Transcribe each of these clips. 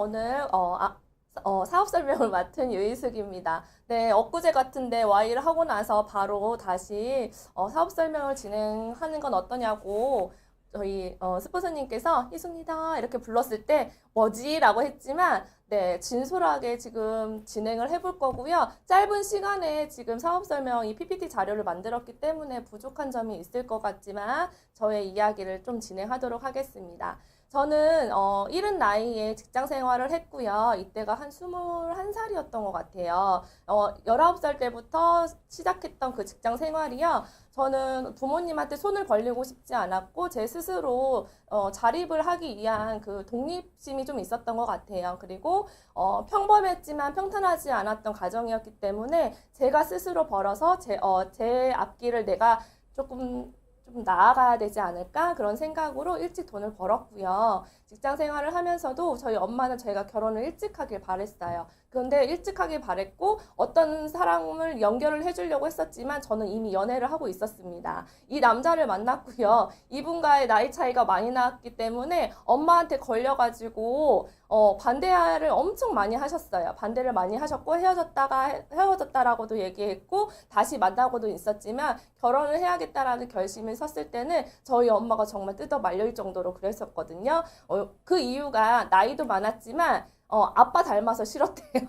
오늘 사업 설명을 맡은 유희숙입니다. 네, 엊그제 같은데 Y를 하고 나서 바로 다시 사업 설명을 진행하는 건 어떠냐고 저희 스폰서님께서 희숙니다 이렇게 불렀을 때 뭐지? 라고 했지만 네, 진솔하게 지금 진행을 해볼 거고요. 짧은 시간에 지금 사업 설명 이 PPT 자료를 만들었기 때문에 부족한 점이 있을 것 같지만 저의 이야기를 좀 진행하도록 하겠습니다. 저는 이른 나이에 직장 생활을 했고요. 이때가 한 21살이었던 것 같아요. 19살 때부터 시작했던 그 직장 생활이요. 저는 부모님한테 손을 벌리고 싶지 않았고 제 스스로 자립을 하기 위한 그 독립심이 좀 있었던 것 같아요. 그리고 평범했지만 평탄하지 않았던 가정이었기 때문에 제가 스스로 벌어서 제 앞길을 내가 조금 좀 나아가야 되지 않을까 그런 생각으로 일찍 돈을 벌었고요. 직장 생활을 하면서도 저희 엄마는 저희가 결혼을 일찍 하길 바랬어요. 그런데 일찍 하길 바랬고 어떤 사람을 연결을 해주려고 했었지만 저는 이미 연애를 하고 있었습니다. 이 남자를 만났고요. 이분과의 나이 차이가 많이 나왔기 때문에 엄마한테 걸려가지고 반대를 엄청 많이 하셨어요. 반대를 많이 하셨고 헤어졌다라고도 얘기했고 다시 만나고도 있었지만 결혼을 해야겠다라는 결심을 섰을 때는 저희 엄마가 정말 뜯어 말릴 정도로 그랬었거든요. 그 이유가 나이도 많았지만 아빠 닮아서 싫었대요.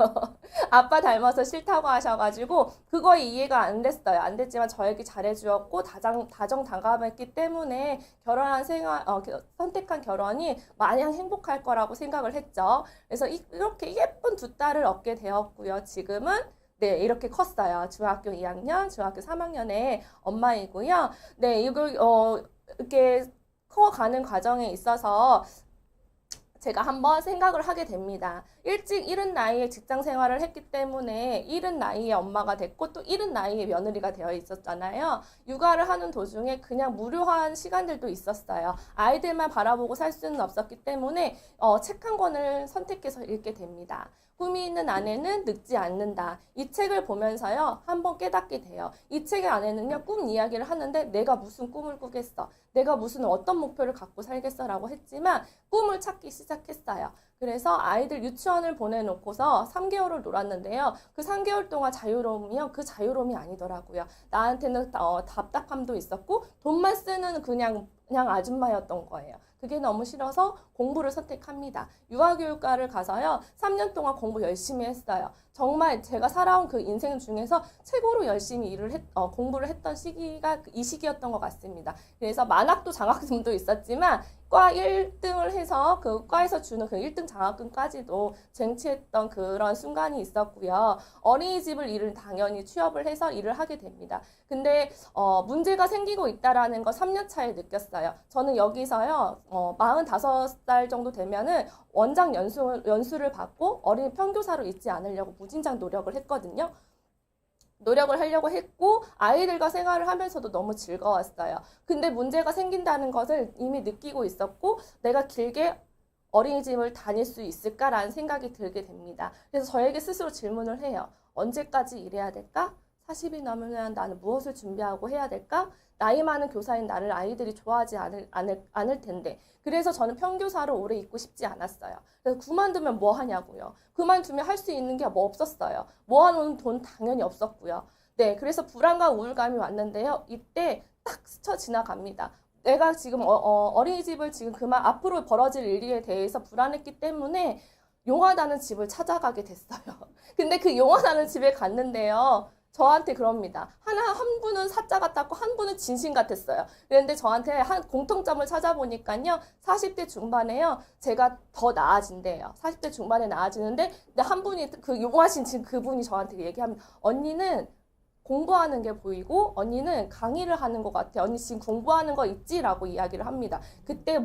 아빠 닮아서 싫다고 하셔가지고 그거에 이해가 안 됐어요. 안 됐지만 저에게 잘해주었고 다정다감했기 때문에 선택한 결혼이 마냥 행복할 거라고 생각을 했죠. 그래서 이렇게 예쁜 두 딸을 얻게 되었고요. 지금은 네, 이렇게 컸어요. 중학교 2학년, 중학교 3학년의 엄마이고요. 네, 이렇게 커가는 과정에 있어서 제가 한번 생각을 하게 됩니다. 일찍 이른 나이에 직장 생활을 했기 때문에 이른 나이에 엄마가 됐고 또 이른 나이에 며느리가 되어 있었잖아요. 육아를 하는 도중에 그냥 무료한 시간들도 있었어요. 아이들만 바라보고 살 수는 없었기 때문에 책 한 권을 선택해서 읽게 됩니다. 꿈이 있는 아내는 늙지 않는다. 이 책을 보면서요, 한번 깨닫게 돼요. 이 책의 안에는요, 꿈 이야기를 하는데 내가 무슨 꿈을 꾸겠어. 내가 무슨 어떤 목표를 갖고 살겠어 라고 했지만 꿈을 찾기 시작했어요. 그래서 아이들 유치원을 보내놓고서 3개월을 놀았는데요. 그 3개월 동안 자유로움이요. 그 자유로움이 아니더라고요. 나한테는 답답함도 있었고 돈만 쓰는 그냥 아줌마였던 거예요. 그게 너무 싫어서 공부를 선택합니다. 유아교육과를 가서요. 3년 동안 공부 열심히 했어요. 정말 제가 살아온 그 인생 중에서 최고로 열심히 공부를 했던 시기가 이 시기였던 것 같습니다. 그래서 만학도 장학금도 있었지만 과 1등을 해서 그 과에서 주는 그 1등 장학금까지도 쟁취했던 그런 순간이 있었고요. 어린이집을 당연히 취업을 해서 일을 하게 됩니다. 근데 문제가 생기고 있다라는 거 3년 차에 느꼈어요. 저는 여기서요. 45살 정도 되면은 원장 연수를 받고 어린이 평교사로 있지 않으려고 무진장 노력을 했거든요. 노력을 하려고 했고 아이들과 생활을 하면서도 너무 즐거웠어요. 근데 문제가 생긴다는 것을 이미 느끼고 있었고 내가 길게 어린이집을 다닐 수 있을까라는 생각이 들게 됩니다. 그래서 저에게 스스로 질문을 해요. 언제까지 일해야 될까? 40이 넘으면 나는 무엇을 준비하고 해야 될까? 나이 많은 교사인 나를 아이들이 좋아하지 않을 텐데. 그래서 저는 평교사로 오래 있고 싶지 않았어요. 그래서 그만두면 뭐 하냐고요. 그만두면 할 수 있는 게 뭐 없었어요. 모아놓은 돈 당연히 없었고요. 네, 그래서 불안과 우울감이 왔는데요. 이때 딱 스쳐 지나갑니다. 내가 지금 어린이집을 지금 앞으로 벌어질 일에 대해서 불안했기 때문에 용하다는 집을 찾아가게 됐어요. 근데 그 용하다는 집에 갔는데요. 저한테 그럽니다. 한 분은 사자 같았고 한 분은 진심 같았어요. 그런데 저한테 한 공통점을 찾아보니까요. 40대 중반에요. 제가 더 나아진대요. 40대 중반에 나아지는데 근데 한 분이 그 용하신 지금 그분이 저한테 얘기합니다. 언니는 공부하는 게 보이고 언니는 강의를 하는 것 같아. 언니 지금 공부하는 거 있지? 라고 이야기를 합니다. 그때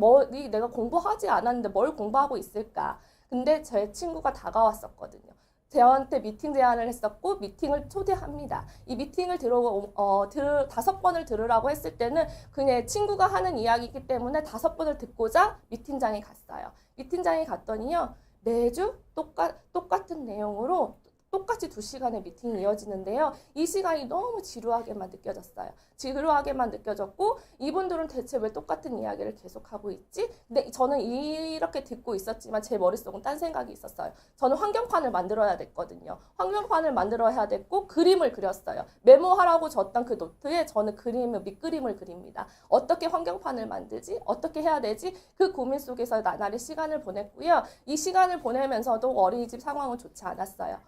내가 공부하지 않았는데 뭘 공부하고 있을까? 근데 제 친구가 다가왔었거든요. 저한테 미팅 제안을 했었고 미팅을 초대합니다. 이 미팅을 5번을 들으라고 했을 때는 그냥 친구가 하는 이야기이기 때문에 5번을 듣고자 미팅장에 갔어요. 미팅장에 갔더니요. 매주 똑같은 내용으로 똑같이 2시간의 미팅이 이어지는데요. 이 시간이 너무 지루하게만 느껴졌어요. 지루하게만 느껴졌고 이분들은 대체 왜 똑같은 이야기를 계속하고 있지? 근데 저는 이렇게 듣고 있었지만 제 머릿속은 딴 생각이 있었어요. 저는 환경판을 만들어야 됐거든요. 환경판을 만들어야 됐고 그림을 그렸어요. 메모하라고 줬던 그 노트에 저는 밑그림을 그립니다. 어떻게 환경판을 만들지? 어떻게 해야 되지? 그 고민 속에서 나날이 시간을 보냈고요. 이 시간을 보내면서도 어린이집 상황은 좋지 않았어요.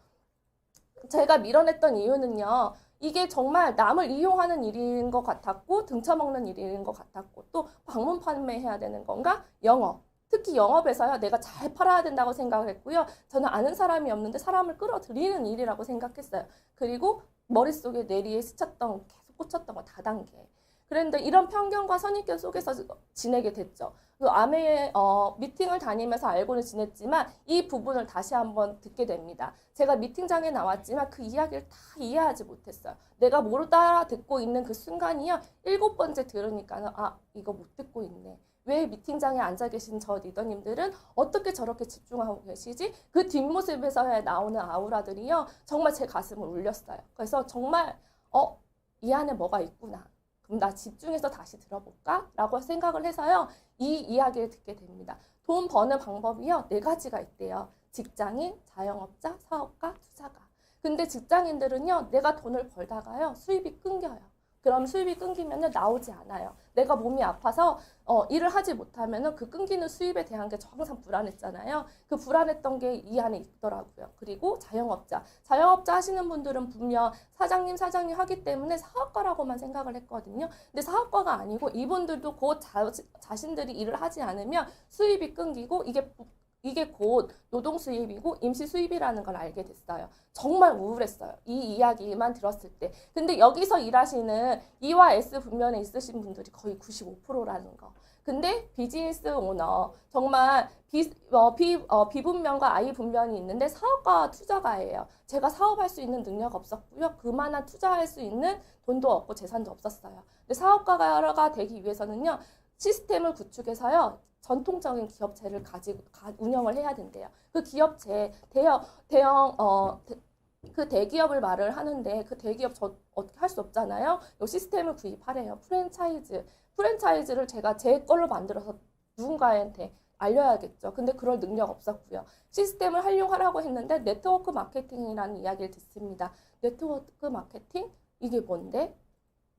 제가 밀어냈던 이유는요. 이게 정말 남을 이용하는 일인 것 같았고 등쳐먹는 일인 것 같았고 또 방문 판매해야 되는 건가? 영업. 특히 영업에서요. 내가 잘 팔아야 된다고 생각을 했고요. 저는 아는 사람이 없는데 사람을 끌어들이는 일이라고 생각했어요. 그리고 머릿속에 뇌리에 스쳤던 계속 꽂혔던 거 다단계. 그런데 이런 편견과 선입견 속에서 지내게 됐죠. 그 아메의 미팅을 다니면서 알고는 지냈지만 이 부분을 다시 한번 듣게 됩니다. 제가 미팅장에 나왔지만 그 이야기를 다 이해하지 못했어요. 내가 모르다 듣고 있는 그 순간이요. 7번째 들으니까 이거 못 듣고 있네. 왜 미팅장에 앉아 계신 저 리더님들은 어떻게 저렇게 집중하고 계시지? 그 뒷모습에서 나오는 아우라들이요. 정말 제 가슴을 울렸어요. 그래서 정말 이 안에 뭐가 있구나. 그럼 나 집중해서 다시 들어볼까? 라고 생각을 해서요. 이 이야기를 듣게 됩니다. 돈 버는 방법이요. 4가지가 있대요. 직장인, 자영업자, 사업가, 투자가. 근데 직장인들은요. 내가 돈을 벌다가요. 수입이 끊겨요. 그럼 수입이 끊기면 나오지 않아요. 내가 몸이 아파서 일을 하지 못하면 그 끊기는 수입에 대한 게 항상 불안했잖아요. 그 불안했던 게 이 안에 있더라고요. 그리고 자영업자 하시는 분들은 분명 사장님 하기 때문에 사업가라고만 생각을 했거든요. 근데 사업가가 아니고 이분들도 곧 자신들이 일을 하지 않으면 수입이 끊기고 이게 곧 노동 수입이고 임시 수입이라는 걸 알게 됐어요. 정말 우울했어요. 이 이야기만 들었을 때. 근데 여기서 일하시는 E와 S 분면에 있으신 분들이 거의 95%라는 거. 근데 비즈니스 오너, 정말 비분면과 I 분면이 있는데 사업가와 투자가예요. 제가 사업할 수 있는 능력 없었고요. 그만한 투자할 수 있는 돈도 없고 재산도 없었어요. 근데 사업가가 되기 위해서는요. 시스템을 구축해서요. 전통적인 기업체를 가지고 운영을 해야 된대요. 그 기업체 그 대기업을 말을 하는데 그 대기업 어떻게 할 수 없잖아요. 이 시스템을 구입하래요. 프랜차이즈를 제가 제 걸로 만들어서 누군가한테 알려야겠죠. 근데 그럴 능력 없었고요. 시스템을 활용하라고 했는데 네트워크 마케팅이라는 이야기를 듣습니다. 네트워크 마케팅? 이게 뭔데?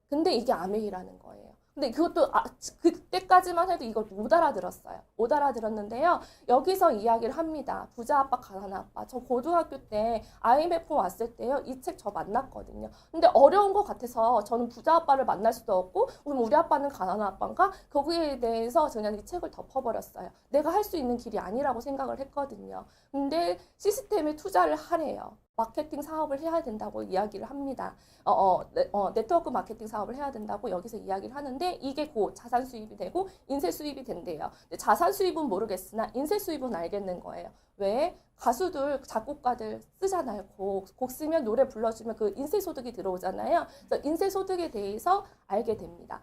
근데 이게 아메이라는 거예요. 근데 그것도 그때까지만 해도 이걸 못 알아들었어요. 못 알아들었는데요. 여기서 이야기를 합니다. 부자 아빠, 가난한 아빠. 저 고등학교 때 IMF 왔을 때요. 이 책 저 만났거든요. 근데 어려운 것 같아서 저는 부자 아빠를 만날 수도 없고 그럼 우리 아빠는 가난한 아빠인가? 거기에 대해서 그냥 이 책을 덮어버렸어요. 내가 할 수 있는 길이 아니라고 생각을 했거든요. 근데 시스템에 투자를 하래요. 마케팅 사업을 해야 된다고 이야기를 합니다. 네트워크 마케팅 사업을 해야 된다고 여기서 이야기를 하는데 이게 곧 자산 수입이 되고 인쇄 수입이 된대요. 자산 수입은 모르겠으나 인쇄 수입은 알겠는 거예요. 왜? 가수들, 작곡가들 쓰잖아요. 곡 쓰면 노래 불러주면 그 인쇄 소득이 들어오잖아요. 그래서 인쇄 소득에 대해서 알게 됩니다.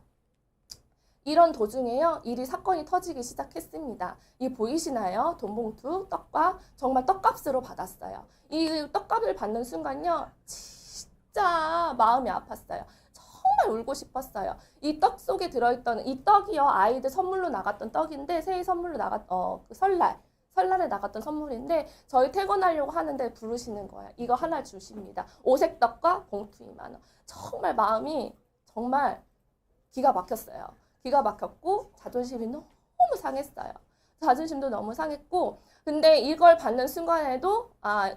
이런 도중에요. 사건이 터지기 시작했습니다. 이 보이시나요? 돈봉투, 떡과 정말 떡값으로 받았어요. 이 떡값을 받는 순간요. 진짜 마음이 아팠어요. 정말 울고 싶었어요. 이 떡 속에 들어있던 이 떡이요. 아이들 선물로 나갔던 떡인데 새해 선물로 그 설날에 나갔던 선물인데 저희 퇴근하려고 하는데 부르시는 거예요. 이거 하나 주십니다. 오색떡과 봉투 2만 원. 정말 마음이 정말 기가 막혔어요. 기가 막혔고 자존심이 너무 상했어요. 자존심도 너무 상했고 근데 이걸 받는 순간에도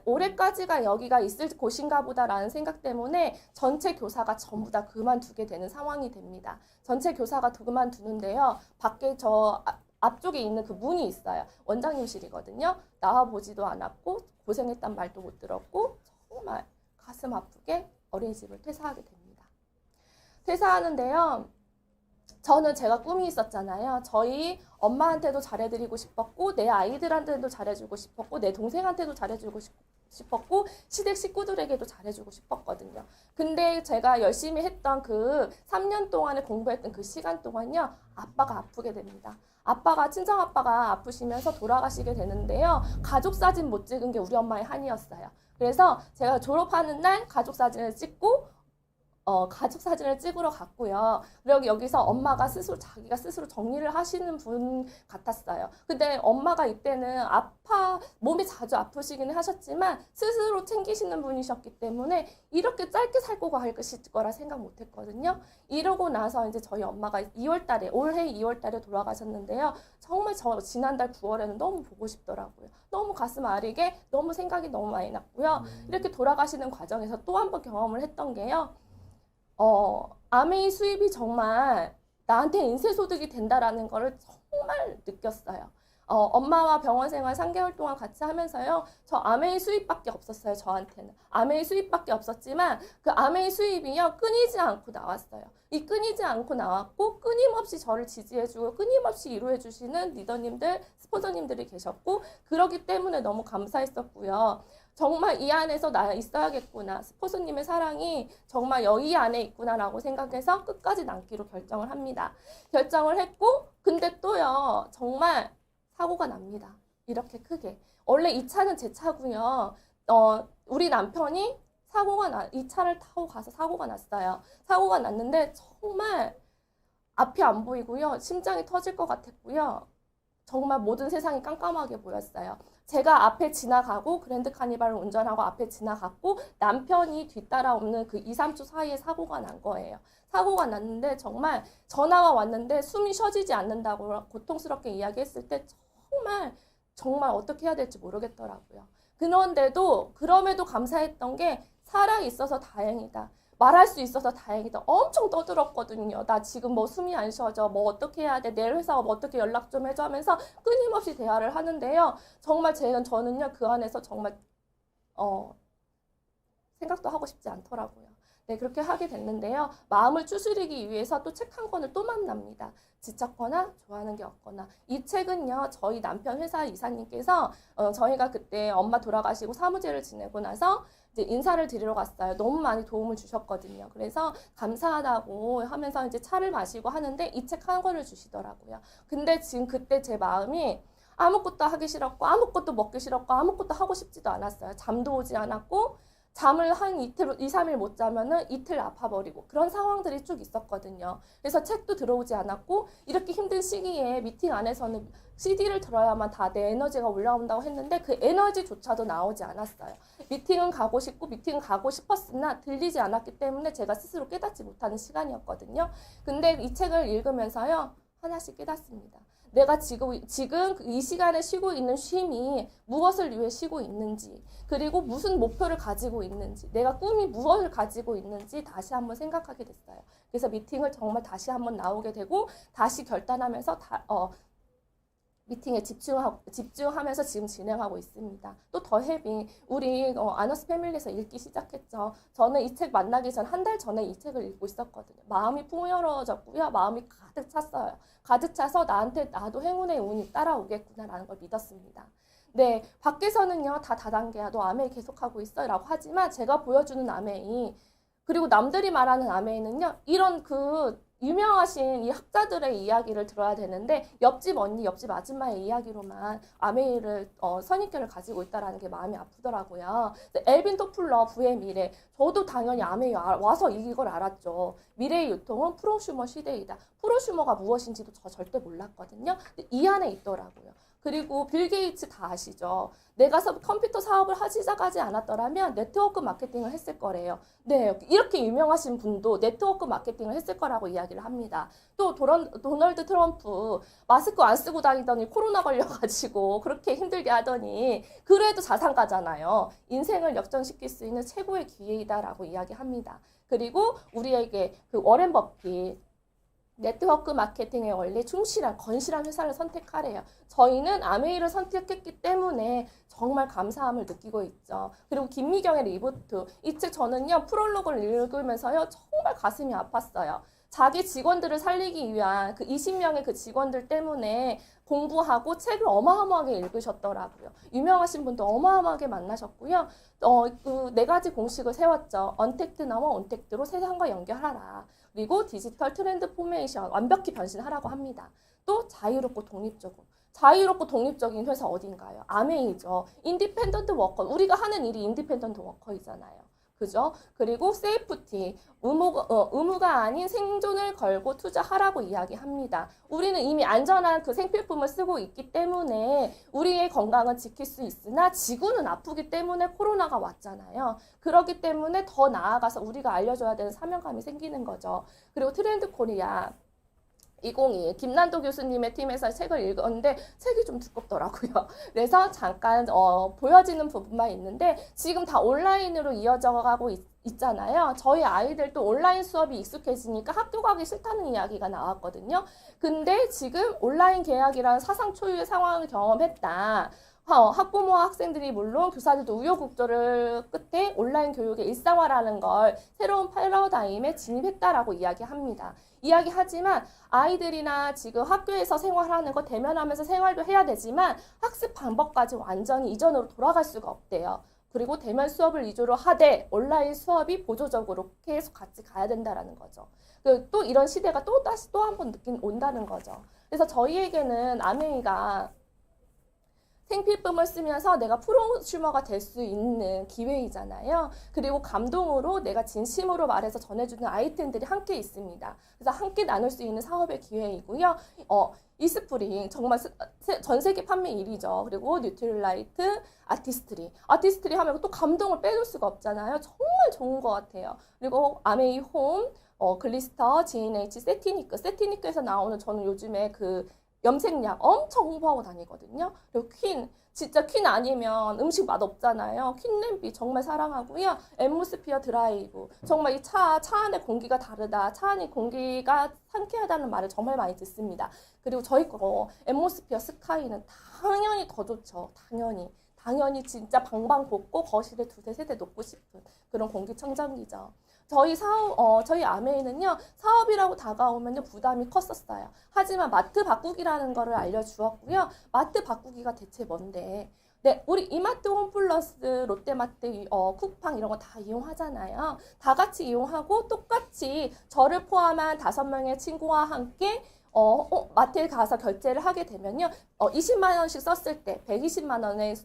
올해까지가 여기가 있을 곳인가 보다라는 생각 때문에 전체 교사가 전부 다 그만두게 되는 상황이 됩니다. 전체 교사가 그만두는데요. 밖에 앞쪽에 있는 그 문이 있어요. 원장님실이거든요. 나와보지도 않았고 고생했단 말도 못 들었고 정말 가슴 아프게 어린이집을 퇴사하게 됩니다. 퇴사하는데요. 저는 제가 꿈이 있었잖아요. 저희 엄마한테도 잘해드리고 싶었고 내 아이들한테도 잘해주고 싶었고 내 동생한테도 잘해주고 싶었고 시댁 식구들에게도 잘해주고 싶었거든요. 근데 제가 열심히 했던 그 3년 동안에 공부했던 그 시간 동안요. 아빠가 아프게 됩니다. 친정아빠가 아프시면서 돌아가시게 되는데요. 가족 사진 못 찍은 게 우리 엄마의 한이었어요. 그래서 제가 졸업하는 날 가족 사진을 찍고 가족 사진을 찍으러 갔고요. 그리고 여기서 엄마가 자기가 스스로 정리를 하시는 분 같았어요. 근데 엄마가 이때는 몸이 자주 아프시기는 하셨지만 스스로 챙기시는 분이셨기 때문에 이렇게 짧게 살고 갈 거라 생각 못 했거든요. 이러고 나서 이제 저희 엄마가 올해 2월 달에 돌아가셨는데요. 정말 지난달 9월에는 너무 보고 싶더라고요. 너무 가슴 아리게 너무 생각이 너무 많이 났고요. 이렇게 돌아가시는 과정에서 또 한 번 경험을 했던 게요. 아메이 수입이 정말 나한테 인쇄소득이 된다라는 거를 정말 느꼈어요. 엄마와 병원 생활 3개월 동안 같이 하면서요. 저 아메이 수입밖에 없었어요. 저한테는. 아메이 수입밖에 없었지만 그 아메이 수입이요. 끊이지 않고 나왔어요. 이 끊이지 않고 나왔고 끊임없이 저를 지지해주고 끊임없이 위로해주시는 리더님들, 스폰서님들이 계셨고 그러기 때문에 너무 감사했었고요. 정말 이 안에서 나 있어야겠구나. 스폰서님의 사랑이 정말 여기 안에 있구나라고 생각해서 끝까지 남기로 결정을 합니다. 결정을 했고 근데 또요. 정말 사고가 납니다. 이렇게 크게. 원래 이 차는 제 차고요. 우리 남편이 이 차를 타고 가서 사고가 났어요. 사고가 났는데 정말 앞이 안 보이고요. 심장이 터질 것 같았고요. 정말 모든 세상이 깜깜하게 보였어요. 제가 앞에 지나가고 그랜드 카니발을 운전하고 앞에 지나갔고 남편이 뒤따라오는 그 2, 3초 사이에 사고가 난 거예요. 사고가 났는데 정말 전화가 왔는데 숨이 쉬어지지 않는다고 고통스럽게 이야기했을 때 정말 어떻게 해야 될지 모르겠더라고요. 그럼에도 감사했던 게 살아있어서 다행이다. 말할 수 있어서 다행이다. 엄청 떠들었거든요. 나 지금 뭐 숨이 안 쉬어져. 뭐 어떻게 해야 돼. 내일 회사가 뭐 어떻게 연락 좀 해줘 하면서 끊임없이 대화를 하는데요. 정말 저는요. 그 안에서 정말 생각도 하고 싶지 않더라고요. 네, 그렇게 하게 됐는데요. 마음을 추스리기 위해서 또 책 한 권을 또 만납니다. 지쳤거나 좋아하는 게 없거나. 이 책은요. 저희 남편 회사 이사님께서 저희가 그때 엄마 돌아가시고 사무제를 지내고 나서 이제 인사를 드리러 갔어요. 너무 많이 도움을 주셨거든요. 그래서 감사하다고 하면서 이제 차를 마시고 하는데 이 책 한 권을 주시더라고요. 근데 지금 그때 제 마음이 아무것도 하기 싫었고 아무것도 먹기 싫었고 아무것도 하고 싶지도 않았어요. 잠도 오지 않았고 잠을 한 이틀, 2, 3일 못 자면은 이틀 아파버리고 그런 상황들이 쭉 있었거든요. 그래서 책도 들어오지 않았고 이렇게 힘든 시기에 미팅 안에서는 CD를 들어야만 다 내 에너지가 올라온다고 했는데 그 에너지조차도 나오지 않았어요. 미팅은 가고 싶고 미팅은 가고 싶었으나 들리지 않았기 때문에 제가 스스로 깨닫지 못하는 시간이었거든요. 근데 이 책을 읽으면서요. 하나씩 깨닫습니다. 내가 지금 이 시간에 쉬고 있는 쉼이 무엇을 위해 쉬고 있는지, 그리고 무슨 목표를 가지고 있는지, 내가 꿈이 무엇을 가지고 있는지 다시 한번 생각하게 됐어요. 그래서 미팅을 정말 다시 한번 나오게 되고 다시 결단하면서 미팅에 집중하면서 지금 진행하고 있습니다. 또 더 헤비 우리 아너스 패밀리에서 읽기 시작했죠. 저는 이 책 만나기 전 한 달 전에 이 책을 읽고 있었거든요. 마음이 풍요로워졌고요. 마음이 가득 찼어요. 가득 차서 나도 행운의 운이 따라오겠구나라는 걸 믿었습니다. 네, 밖에서는요 다 다단계야. 너 아메이 계속하고 있어 라고 하지만 제가 보여주는 아메이 그리고 남들이 말하는 아메이는요 이런 유명하신 이 학자들의 이야기를 들어야 되는데 옆집 언니, 옆집 아줌마의 이야기로만 아메이를 선입견을 가지고 있다는 게 마음이 아프더라고요. 엘빈 토플러 부의 미래, 저도 당연히 아메이 와서 이걸 알았죠. 미래의 유통은 프로슈머 시대이다. 프로슈머가 무엇인지도 저 절대 몰랐거든요. 근데 이 안에 있더라고요. 그리고 빌 게이츠 다 아시죠? 내가 컴퓨터 사업을 시작하지 않았더라면 네트워크 마케팅을 했을 거래요. 네, 이렇게 유명하신 분도 네트워크 마케팅을 했을 거라고 이야기를 합니다. 또 도널드 트럼프 마스크 안 쓰고 다니더니 코로나 걸려가지고 그렇게 힘들게 하더니 그래도 자산가잖아요. 인생을 역전시킬 수 있는 최고의 기회이다라고 이야기합니다. 그리고 우리에게 그 워렌 버핏 네트워크 마케팅의 원리 충실한 건실한 회사를 선택하래요. 저희는 아메이를 선택했기 때문에 정말 감사함을 느끼고 있죠. 그리고 김미경의 리부트 이 책 저는요 프롤로그를 읽으면서요 정말 가슴이 아팠어요. 자기 직원들을 살리기 위한 그 20명의 그 직원들 때문에 공부하고 책을 어마어마하게 읽으셨더라고요. 유명하신 분도 어마어마하게 만나셨고요. 그 4가지 공식을 세웠죠. 언택트 넘어 언택트로 세상과 연결하라. 그리고 디지털 트랜스포메이션 완벽히 변신하라고 합니다. 또 자유롭고 독립적으로. 자유롭고 독립적인 회사 어딘가요? 아메이죠. 인디펜던트 워커. 우리가 하는 일이 인디펜던트 워커이잖아요. 그죠? 그리고 세이프티, 의무가 아닌 생존을 걸고 투자하라고 이야기합니다. 우리는 이미 안전한 그 생필품을 쓰고 있기 때문에 우리의 건강은 지킬 수 있으나 지구는 아프기 때문에 코로나가 왔잖아요. 그렇기 때문에 더 나아가서 우리가 알려줘야 되는 사명감이 생기는 거죠. 그리고 트렌드 코리아 2022 김난도 교수님의 팀에서 책을 읽었는데 책이 좀 두껍더라고요. 그래서 잠깐 보여지는 부분만 있는데 지금 다 온라인으로 이어져 가고 있잖아요. 저희 아이들도 온라인 수업이 익숙해지니까 학교 가기 싫다는 이야기가 나왔거든요. 근데 지금 온라인 개학이라는 사상 초유의 상황을 경험했다. 학부모와 학생들이 물론 교사들도 우여곡절을 끝에 온라인 교육의 일상화라는 걸 새로운 패러다임에 진입했다라고 이야기합니다. 이야기하지만 아이들이나 지금 학교에서 생활하는 거 대면하면서 생활도 해야 되지만 학습 방법까지 완전히 이전으로 돌아갈 수가 없대요. 그리고 대면 수업을 위주로 하되 온라인 수업이 보조적으로 계속 같이 가야 된다라는 거죠. 또 이런 시대가 다시 또 한 번 온다는 거죠. 그래서 저희에게는 아메이가 생필품을 쓰면서 내가 프로슈머가 될 수 있는 기회이잖아요. 그리고 감동으로 내가 진심으로 말해서 전해주는 아이템들이 함께 있습니다. 그래서 함께 나눌 수 있는 사업의 기회이고요. 이스프링 정말 전 세계 판매 1위죠. 그리고 뉴트릴라이트, 아티스트리 하면 또 감동을 빼놓을 수가 없잖아요. 정말 좋은 것 같아요. 그리고 아메이 홈, 글리스터, G&H, 세티니크에서 나오는 저는 요즘에 그 염색약 엄청 홍보하고 다니거든요. 그리고 진짜 퀸 아니면 음식 맛 없잖아요. 퀸 냄비 정말 사랑하고요. 앰모스피어 드라이브, 정말 이 차 안의 공기가 다르다. 차 안의 공기가 상쾌하다는 말을 정말 많이 듣습니다. 그리고 저희 거 앰모스피어 스카이는 당연히 더 좋죠. 당연히 진짜 방방곡곡 거실에 두세 세대 놓고 싶은 그런 공기청정기죠. 저희 아메이는요, 사업이라고 다가오면요, 부담이 컸었어요. 하지만 마트 바꾸기라는 거를 알려주었고요. 마트 바꾸기가 대체 뭔데? 네, 우리 이마트 홈플러스, 롯데마트, 쿠팡 이런 거 다 이용하잖아요. 다 같이 이용하고 똑같이 저를 포함한 5명의 친구와 함께 마트에 가서 결제를 하게 되면요, 20만 원씩 썼을 때 120만 원의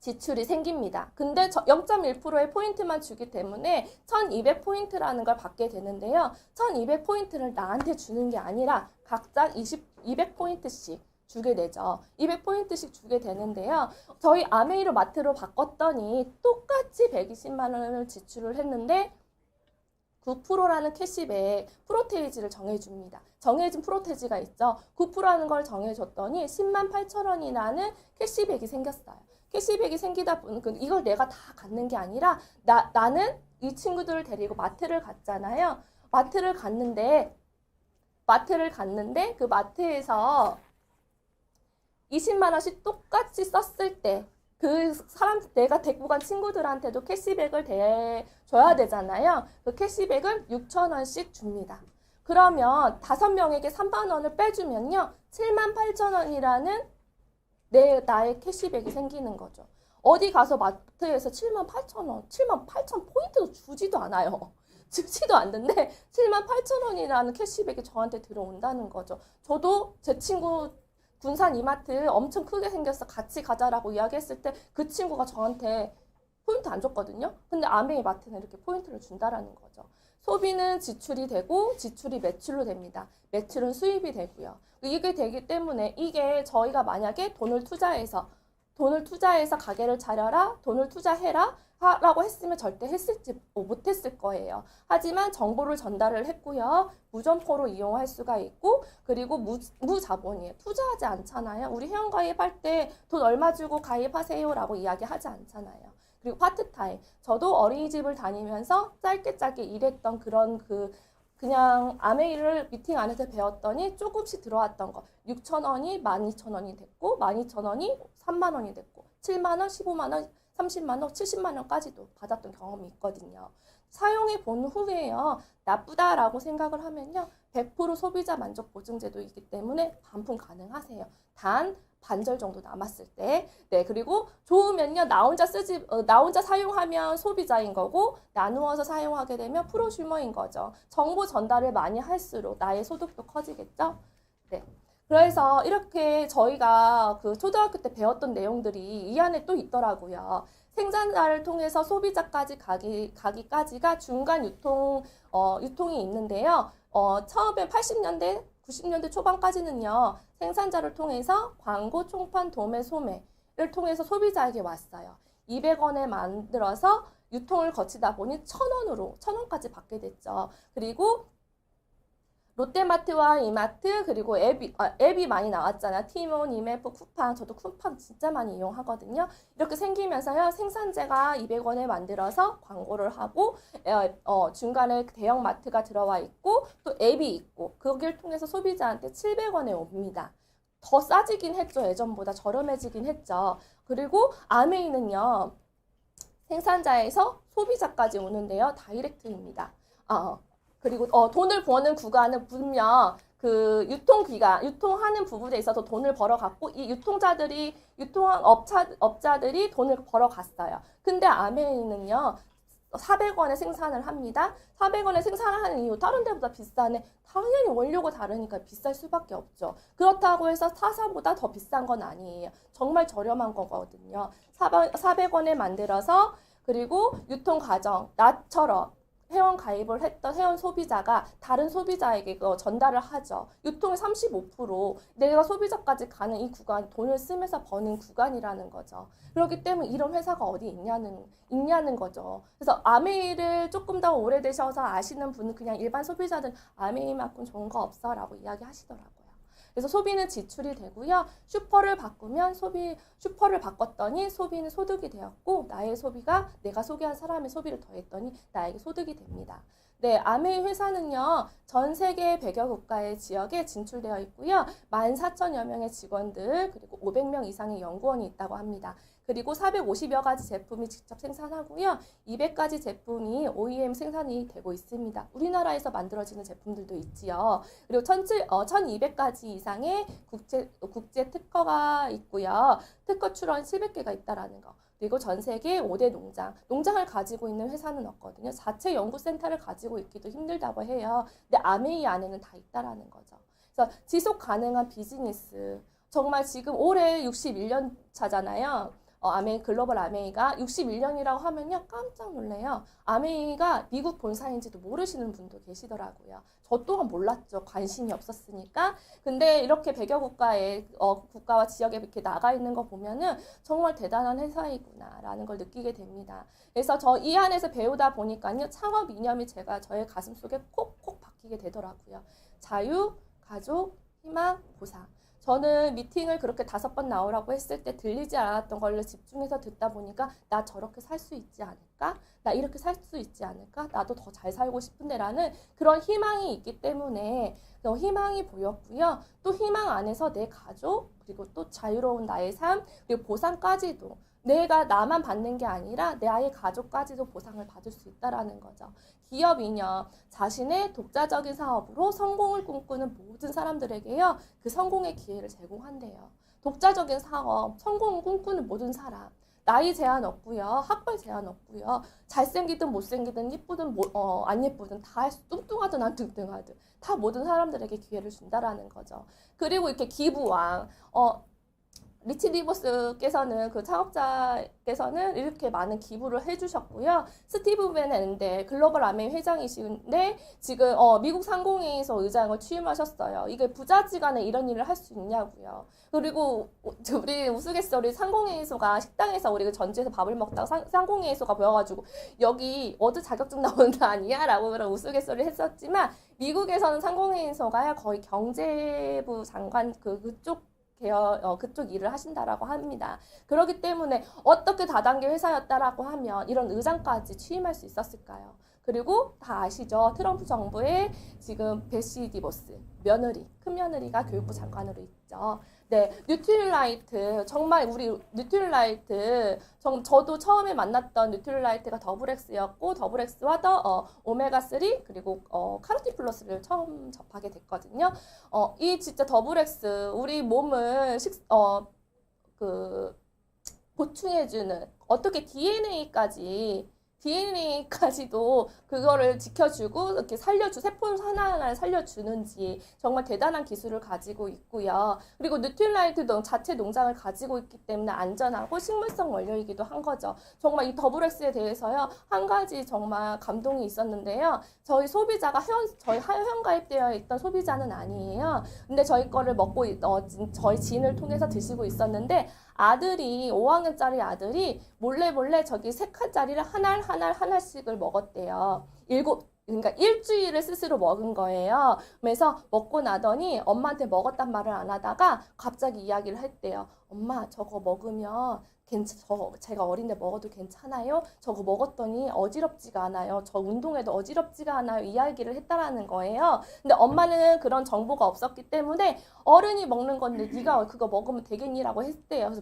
지출이 생깁니다. 근데 0.1%의 포인트만 주기 때문에 1200포인트라는 걸 받게 되는데요. 1200포인트를 나한테 주는 게 아니라 각자 200포인트씩 주게 되죠. 200포인트씩 주게 되는데요. 저희 아메이로 마트로 바꿨더니 똑같이 120만 원을 지출을 했는데 9%라는 캐시백 프로테이지를 정해줍니다. 정해진 프로테이지가 있죠. 9%라는 걸 정해줬더니 10만 8천 원이라는 캐시백이 생겼어요. 캐시백이 생기다 보니까 이걸 내가 다 갖는 게 아니라 나는 이 친구들을 데리고 마트를 갔잖아요. 마트를 갔는데 그 마트에서 20만 원씩 똑같이 썼을 때 그 사람 내가 데리고 간 친구들한테도 캐시백을 줘야 되잖아요. 그 캐시백을 6천 원씩 줍니다. 그러면 5명에게 3만 원을 빼주면요. 7만 8천 원이라는 나의 캐시백이 생기는 거죠. 어디 가서 마트에서 7만 8천 원, 7만 8천 포인트도 주지도 않아요. 주지도 않는데 7만 8천 원이라는 캐시백이 저한테 들어온다는 거죠. 저도 제 친구 군산 이마트 엄청 크게 생겼어. 같이 가자라고 이야기했을 때 그 친구가 저한테 포인트 안 줬거든요. 근데 아메이 마트는 이렇게 포인트를 준다라는 거죠. 소비는 지출이 되고 지출이 매출로 됩니다. 매출은 수입이 되고요. 이게 되기 때문에 이게 저희가 만약에 돈을 투자해서 가게를 차려라, 돈을 투자해라 라고 했으면 절대 못했을 거예요. 하지만 정보를 전달을 했고요. 무점포로 이용할 수가 있고, 그리고 무자본이에요. 투자하지 않잖아요. 우리 회원가입할 때 돈 얼마 주고 가입하세요 라고 이야기하지 않잖아요. 그리고 파트타임. 저도 어린이집을 다니면서 짧게 일했던 그냥 아메이를 미팅 안에서 배웠더니 조금씩 들어왔던 거. 6천 원이 12,000원이 됐고, 12,000원이 3만 원이 됐고, 7만 원, 15만 원, 30만 원, 70만 원까지도 받았던 경험이 있거든요. 사용해 본 후에요. 나쁘다라고 생각을 하면요. 100% 소비자 만족 보증제도이기 때문에 반품 가능하세요. 단 반절 정도 남았을 때. 네, 그리고 좋으면요. 나 혼자 사용하면 소비자인 거고, 나누어서 사용하게 되면 프로슈머인 거죠. 정보 전달을 많이 할수록 나의 소득도 커지겠죠? 네. 그래서 이렇게 저희가 그 초등학교 때 배웠던 내용들이 이 안에 또 있더라고요. 생산자를 통해서 소비자까지 가기까지가 중간 유통이 있는데요. 처음에 80년대, 90년대 초반까지는요, 생산자를 통해서 광고, 총판, 도매, 소매를 통해서 소비자에게 왔어요. 200원에 만들어서 유통을 거치다 보니 1,000원까지 받게 됐죠. 그리고 롯데마트와 이마트 그리고 앱이 많이 나왔잖아요. 티몬, 이메프, 쿠팡. 저도 쿠팡 진짜 많이 이용하거든요. 이렇게 생기면서요. 생산자가 200원에 만들어서 광고를 하고 중간에 대형 마트가 들어와 있고 또 앱이 있고 거기를 통해서 소비자한테 700원에 옵니다. 더 싸지긴 했죠. 예전보다 저렴해지긴 했죠. 그리고 아메이는요. 생산자에서 소비자까지 오는데요. 다이렉트입니다. 그리고 돈을 버는 구간은 분명 그 유통하는 부분에 있어서 돈을 벌어갔고 이 유통한 업자들이 돈을 벌어갔어요. 근데 아메이는요 400원에 생산을 합니다. 400원에 생산을 하는 이유 다른 데보다 비싸네. 당연히 원료가 다르니까 비쌀 수밖에 없죠. 그렇다고 해서 타사보다 더 비싼 건 아니에요. 정말 저렴한 거거든요. 400원에 만들어서 그리고 유통 과정 나처럼 회원 가입을 했던 회원 소비자가 다른 소비자에게 전달을 하죠. 유통의 35% 내가 소비자까지 가는 이 구간 돈을 쓰면서 버는 구간이라는 거죠. 그렇기 때문에 이런 회사가 어디 있냐는 거죠. 그래서 아메이를 조금 더 오래되셔서 아시는 분은 그냥 일반 소비자들은 아메이만큼 좋은 거 없어 라고 이야기하시더라고요. 그래서 소비는 지출이 되고요. 슈퍼를 바꿨더니 소비는 소득이 되었고 나의 소비가 내가 소개한 사람의 소비를 더했더니 나에게 소득이 됩니다. 네, 아메이 회사는요. 전 세계 100여 국가의 지역에 진출되어 있고요. 14,000여 명의 직원들 그리고 500명 이상의 연구원이 있다고 합니다. 그리고 450여 가지 제품이 직접 생산하고요. 200가지 제품이 OEM 생산이 되고 있습니다. 우리나라에서 만들어지는 제품들도 있지요. 그리고 1200가지 이상의 국제 특허가 있고요. 특허 출원 700개가 있다라는 거. 그리고 전 세계 5대 농장을 가지고 있는 회사는 없거든요. 자체 연구센터를 가지고 있기도 힘들다고 해요. 근데 아메이 안에는 다 있다라는 거죠. 그래서 지속 가능한 비즈니스. 정말 지금 올해 61년 차잖아요. 글로벌 아메이가 61년이라고 하면요. 깜짝 놀래요. 아메이가 미국 본사인지도 모르시는 분도 계시더라고요. 저 또한 몰랐죠. 관심이 없었으니까. 근데 이렇게 100여 국가와 지역에 이렇게 나가 있는 거 보면은 정말 대단한 회사이구나라는 걸 느끼게 됩니다. 그래서 저 이 안에서 배우다 보니까요. 창업 이념이 저의 가슴 속에 콕콕 박히게 되더라고요. 자유, 가족, 희망, 보상. 저는 미팅을 그렇게 5번 나오라고 했을 때 들리지 않았던 걸로 집중해서 듣다 보니까 나 저렇게 살 수 있지 않을까? 나 이렇게 살 수 있지 않을까? 나도 더 잘 살고 싶은데 라는 그런 희망이 있기 때문에 희망이 보였고요. 또 희망 안에서 내 가족 그리고 또 자유로운 나의 삶 그리고 보상까지도 내가 나만 받는 게 아니라 내 아이의 가족까지도 보상을 받을 수 있다라는 거죠. 기업 이념, 자신의 독자적인 사업으로 성공을 꿈꾸는 모든 사람들에게요. 그 성공의 기회를 제공한대요. 독자적인 사업, 성공을 꿈꾸는 모든 사람. 나이 제한 없고요. 학벌 제한 없고요. 잘생기든 못생기든 예쁘든 안 예쁘든 다 할 수, 뚱뚱하든 안 뚱뚱하든 다 모든 사람들에게 기회를 준다라는 거죠. 그리고 이렇게 기부왕, 리치 디버스께서는 그 창업자께서는 이렇게 많은 기부를 해주셨고요. 스티브 벤 앤데 글로벌 아메이 회장이신데 지금 미국 상공회의소 의장을 취임하셨어요. 이게 부자지간에 이런 일을 할 수 있냐고요. 그리고 우리 우스갯소리 우리 상공회의소가 식당에서 우리 전주에서 밥을 먹다가 상공회의소가 보여가지고 여기 워드 자격증 나오는 거 아니야? 라고 그런 우스갯소리를 했었지만 미국에서는 상공회의소가 거의 경제부 장관 그쪽 일을 하신다라고 합니다. 그렇기 때문에 어떻게 다단계 회사였다라고 하면 이런 의장까지 취임할 수 있었을까요? 그리고 다 아시죠? 트럼프 정부의 지금 베시 디보스 큰 며느리가 교육부 장관으로 있죠. 네, 뉴트릴라이트 정말 우리 뉴트릴라이트 저도 처음에 만났던 뉴트릴라이트가 더블엑스였고 더블엑스와 더 오메가3 그리고 카로틴 플러스를 처음 접하게 됐거든요. 이 진짜 더블엑스 우리 몸을 보충해주는 어떻게 DNA까지 DNA까지도 그거를 지켜주고 이렇게 세포 하나하나를 살려주는지 정말 대단한 기술을 가지고 있고요. 그리고 뉴트릴라이트 자체 농장을 가지고 있기 때문에 안전하고 식물성 원료이기도 한 거죠. 정말 이 더블엑스에 대해서요, 한 가지 정말 감동이 있었는데요. 저희 소비자가 저희 회원 가입되어 있던 소비자는 아니에요. 근데 저희 거를 먹고 저희 지인을 통해서 드시고 있었는데, 아들이 5학년짜리 아들이 몰래 저기 3칸짜리를 하나씩을 먹었대요. 그러니까 일주일을 스스로 먹은 거예요. 그래서 먹고 나더니 엄마한테 먹었단 말을 안 하다가 갑자기 이야기를 했대요. 엄마, 저거 먹으면 제가 어린데 먹어도 괜찮아요? 저거 먹었더니 어지럽지가 않아요. 저 운동해도 어지럽지가 않아요. 이야기를 했다라는 거예요. 근데 엄마는 그런 정보가 없었기 때문에 어른이 먹는 건데 네가 그거 먹으면 되겠니라고 했대요. 그래서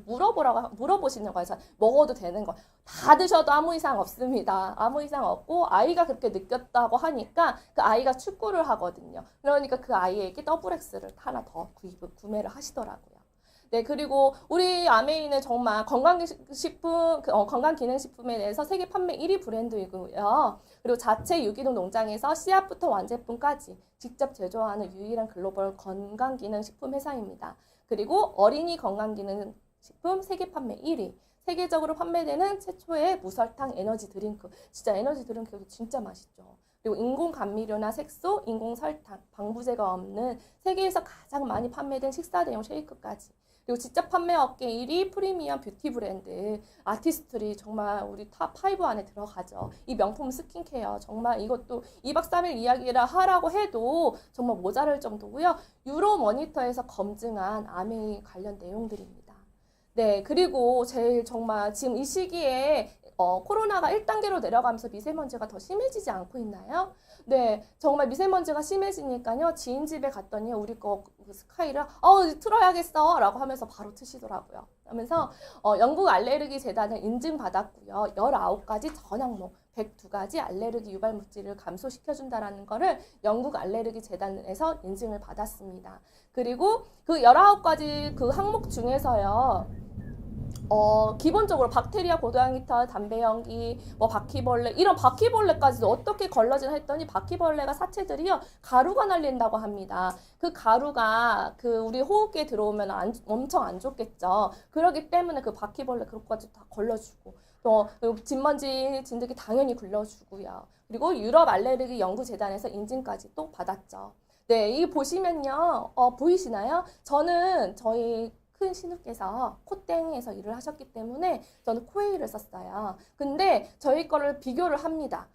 물어보시는 거예요. 먹어도 되는 거. 다 드셔도 아무 이상 없습니다. 아무 이상 없고, 아이가 그렇게 느꼈다고 하니까 그 아이가 축구를 하거든요. 그러니까 그 아이에게 더블엑스를 하나 더 구매를 하시더라고요. 네, 그리고 우리 아메이는 정말 건강기능식품에 대해서 세계 판매 1위 브랜드이고요. 그리고 자체 유기농 농장에서 씨앗부터 완제품까지 직접 제조하는 유일한 글로벌 건강기능식품 회사입니다. 그리고 어린이 건강기능식품 세계 판매 1위. 세계적으로 판매되는 최초의 무설탕 에너지 드링크. 진짜 에너지 드링크 진짜 맛있죠. 그리고 인공 감미료나 색소, 인공 설탕, 방부제가 없는 세계에서 가장 많이 판매된 식사 대용 쉐이크까지. 그리고 직접 판매 업계 1위 프리미엄 뷰티 브랜드 아티스트리, 정말 우리 탑5 안에 들어가죠. 이 명품 스킨케어 정말 이것도 2박 3일 이야기를 하라고 해도 정말 모자랄 정도고요. 유로모니터에서 검증한 아메이 관련 내용들입니다. 네, 그리고 제일 정말 지금 이 시기에 코로나가 1단계로 내려가면서 미세먼지가 더 심해지지 않고 있나요? 네, 정말 미세먼지가 심해지니까요. 지인 집에 갔더니 우리 거 스카이를 틀어야겠어 라고 하면서 바로 트시더라고요. 하면서 영국 알레르기 재단을 인증받았고요. 19가지 전 항목, 102가지 알레르기 유발 물질을 감소시켜준다라는 거를 영국 알레르기 재단에서 인증을 받았습니다. 그리고 그 19가지 그 항목 중에서요. 기본적으로 박테리아, 고도양이탈, 담배 연기, 뭐 바퀴벌레, 이런 바퀴벌레까지도 어떻게 걸러지나 했더니 바퀴벌레가 사체들이요, 가루가 날린다고 합니다. 그 가루가 우리 호흡기에 들어오면 엄청 안 좋겠죠. 그렇기 때문에 그 바퀴벌레 그것까지 다 걸러주고, 또 진먼지, 진드기 당연히 굴러주고요. 그리고 유럽 알레르기 연구재단에서 인증까지 또 받았죠. 네, 이 보시면요, 보이시나요? 저는 저희 큰 신우께서 코땡에서 일을 하셨기 때문에 저는 코에이를 썼어요. 근데 저희 거를 비교를 합니다.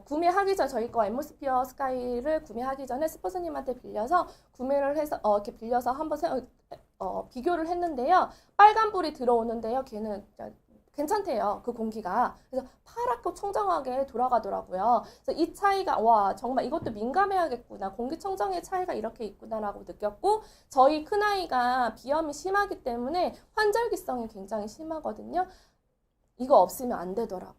구매하기 전 저희 거 앰모스피어 스카이를 구매하기 전에 스폰서님한테 빌려서 구매를 해서 이렇게 빌려서 한번 비교를 했는데요. 빨간불이 들어오는데요. 걔는 괜찮대요. 그 공기가. 그래서 파랗고 청정하게 돌아가더라고요. 그래서 이 차이가, 와, 정말 이것도 민감해야겠구나. 공기청정의 차이가 이렇게 있구나라고 느꼈고, 저희 큰아이가 비염이 심하기 때문에 환절기성이 굉장히 심하거든요. 이거 없으면 안 되더라고요.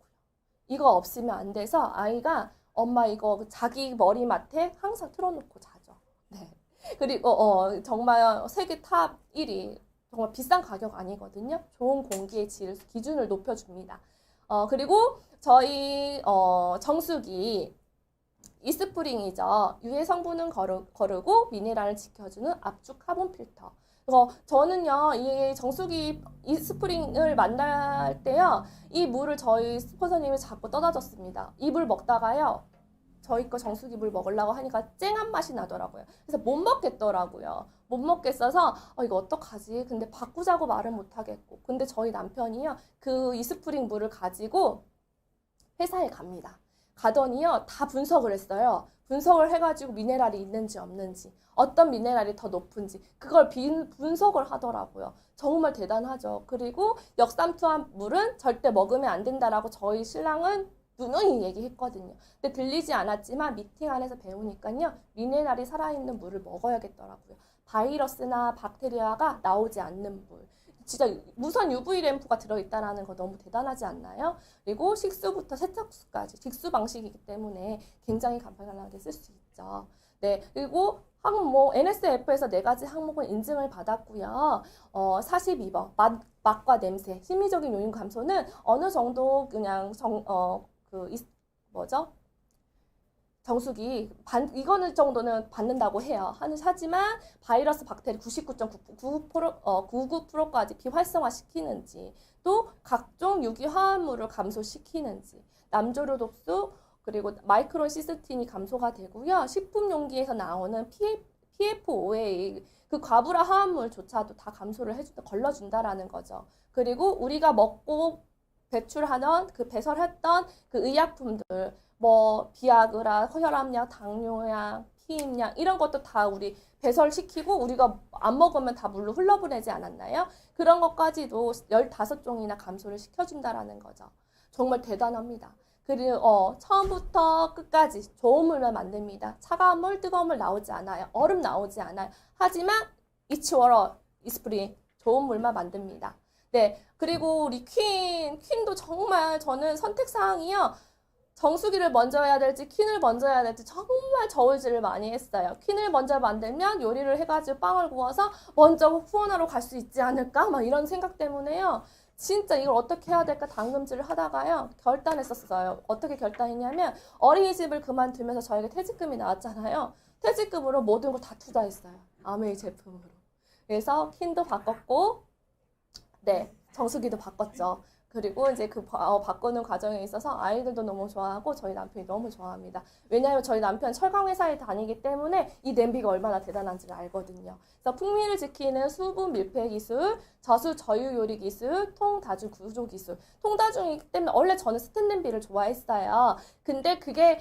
이거 없으면 안 돼서 아이가 엄마 이거 자기 머리맡에 항상 틀어놓고 자죠. 네. 그리고 정말 세계 탑 1위. 정말 비싼 가격 아니거든요. 좋은 공기의 질 기준을 높여줍니다. 그리고 저희 정수기 이스프링이죠. 유해 성분은 거르고 미네랄을 지켜주는 압축 카본 필터. 저는요, 이 정수기 이스프링을 만날 때요, 이 물을 저희 스폰서님이 자꾸 떠다 줬습니다. 이 물 먹다가요, 저희 거 정수기 물 먹으려고 하니까 쨍한 맛이 나더라고요. 그래서 못 먹겠더라고요. 못 먹겠어서 이거 어떡하지? 근데 바꾸자고 말을 못 하겠고. 근데 저희 남편이요, 그 이스프링 물을 가지고 회사에 갑니다. 가더니요, 다 분석을 했어요. 분석을 해가지고 미네랄이 있는지 없는지, 어떤 미네랄이 더 높은지, 그걸 분석을 하더라고요. 정말 대단하죠. 그리고 역삼투한 물은 절대 먹으면 안 된다라고 저희 신랑은 누누이 얘기했거든요. 근데 들리지 않았지만 미팅 안에서 배우니까요, 미네랄이 살아있는 물을 먹어야겠더라고요. 바이러스나 박테리아가 나오지 않는 물. 진짜 무선 UV 램프가 들어있다는 거 너무 대단하지 않나요? 그리고 식수부터 세척수까지 직수 방식이기 때문에 굉장히 간편하게 쓸 수 있죠. 네, 그리고 항목 NSF에서 4가지 항목을 인증을 받았고요. 42번 맛과 냄새, 심리적인 요인 감소는 어느 정도 그냥 뭐죠? 정수기 이거는 정도는 받는다고 해요. 하지만 바이러스 박테리 99.99%까지 비활성화시키는지, 또 각종 유기화합물을 감소시키는지, 남조류 독소, 그리고 마이크론 시스틴이 감소가 되고요. 식품 용기에서 나오는 PFOA 그 과부라 화합물조차도 다 감소를 걸러준다라는 거죠. 그리고 우리가 먹고 배출하던 배설했던 그 의약품들, 뭐 비아그라, 혈압약, 당뇨약, 피임약 이런 것도 다 우리 배설시키고 우리가 안 먹으면 다 물로 흘러보내지 않았나요? 그런 것까지도 15종이나 감소를 시켜준다라는 거죠. 정말 대단합니다. 그리고 처음부터 끝까지 좋은 물만 만듭니다. 차가운 물, 뜨거운 물 나오지 않아요. 얼음 나오지 않아요. 하지만 이치워러, 이스프링 좋은 물만 만듭니다. 네, 그리고 우리 퀸도 정말 저는 선택사항이요. 정수기를 먼저 해야 될지 퀸을 먼저 해야 될지 정말 저울질을 많이 했어요. 퀸을 먼저 만들면 요리를 해가지고 빵을 구워서 먼저 후원하러 갈 수 있지 않을까? 막 이런 생각 때문에요. 진짜 이걸 어떻게 해야 될까 당금질을 하다가요. 결단했었어요. 어떻게 결단했냐면 어린이집을 그만두면서 저에게 퇴직금이 나왔잖아요. 퇴직금으로 모든 걸 다 투자했어요. 아메이 제품으로. 그래서 퀸도 바꿨고 네, 정수기도 바꿨죠. 그리고 이제 바꾸는 과정에 있어서 아이들도 너무 좋아하고 저희 남편이 너무 좋아합니다. 왜냐하면 저희 남편 철강회사에 다니기 때문에 이 냄비가 얼마나 대단한지를 알거든요. 그래서 풍미를 지키는 수분 밀폐 기술, 저수 저유 요리 기술, 통다중 구조 기술. 통다중이기 때문에 원래 저는 스텐 냄비를 좋아했어요. 근데 그게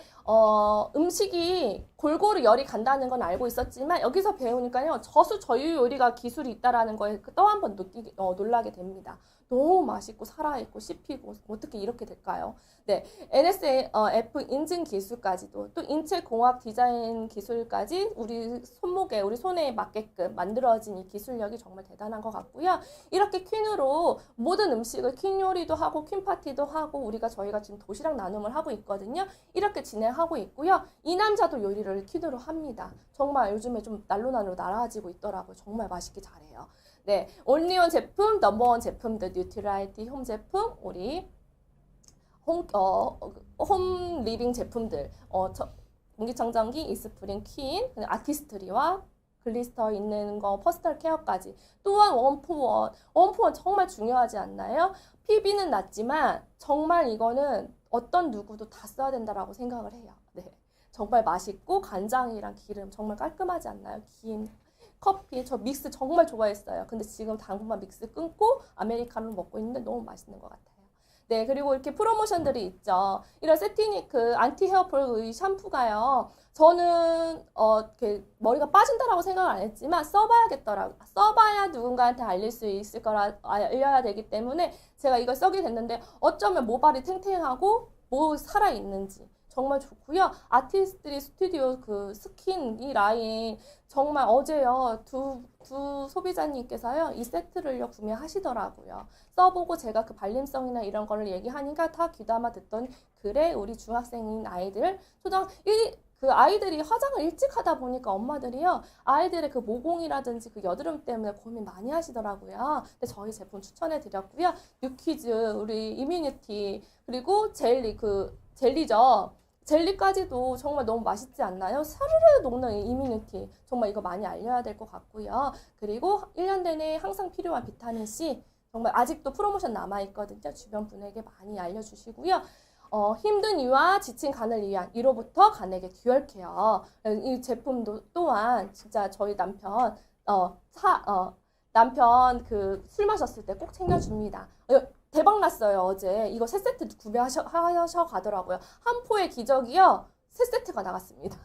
음식이 골고루 열이 간다는 건 알고 있었지만 여기서 배우니까요. 저수 저유 요리가 기술이 있다라는 거에 또 한 번 놀라게 됩니다. 너무 맛있고 살아있고 씹히고 어떻게 이렇게 될까요? 네, NSF 인증 기술까지도 또 인체공학 디자인 기술까지 우리 손에 맞게끔 만들어진 이 기술력이 정말 대단한 것 같고요. 이렇게 퀸으로 모든 음식을 퀸 요리도 하고 퀸 파티도 하고 저희가 지금 도시락 나눔을 하고 있거든요. 이렇게 진행하고 있고요. 이 남자도 요리를 퀸으로 합니다. 정말 요즘에 좀 날로 날아가지고 있더라고요. 정말 맛있게 잘해요. 네, 올리원 제품, 넘버원 제품들, 뉴트라이티 홈 제품, 우리 홈 리빙 제품들, 공기청정기, 이스프링, 퀸, 아티스트리와 글리스터 있는 거, 퍼스널 케어까지. 또한 원포원 정말 중요하지 않나요? PB는 낮지만 정말 이거는 어떤 누구도 다 써야 된다라고 생각을 해요. 네, 정말 맛있고 간장이랑 기름 정말 깔끔하지 않나요? 커피, 저 믹스 정말 좋아했어요. 근데 지금 당분간 믹스 끊고 아메리카노를 먹고 있는데 너무 맛있는 것 같아요. 네, 그리고 이렇게 프로모션들이 있죠. 이런 세티니크 안티 헤어폴 샴푸가요. 저는 이렇게 머리가 빠진다라고 생각을 안 했지만 써봐야겠더라고요. 써봐야 누군가한테 알릴 수 있을 거라 알려야 되기 때문에 제가 이걸 쓰게 됐는데 어쩌면 모발이 탱탱하고 뭐 살아있는지 정말 좋고요. 아티스트리 스튜디오 스킨 이 라인 정말 어제요 두 소비자님께서요 이 세트를요 구매하시더라고요. 써보고 제가 그 발림성이나 이런 거를 얘기하니까 다 귀담아 듣던 그래 우리 중학생인 아이들 아이들이 화장을 일찍 하다 보니까 엄마들이요 아이들의 그 모공이라든지 그 여드름 때문에 고민 많이 하시더라고요. 근데 저희 제품 추천해 드렸고요. 뉴키즈 우리 이뮤니티 그리고 젤리죠. 젤리까지도 정말 너무 맛있지 않나요? 사르르 녹는 이뮤니티 정말 이거 많이 알려야 될 것 같고요. 그리고 1년 내내 항상 필요한 비타민C 정말 아직도 프로모션 남아있거든요. 주변 분에게 많이 알려주시고요. 힘든 이와 지친 간을 위한 1호부터 간에게 듀얼 케어 이 제품도 또한 진짜 저희 남편 술 마셨을 때 꼭 챙겨줍니다. 대박 났어요. 어제 이거 3세트 구매하셔 가더라고요. 한 포의 기적이요. 3세트가 나갔습니다.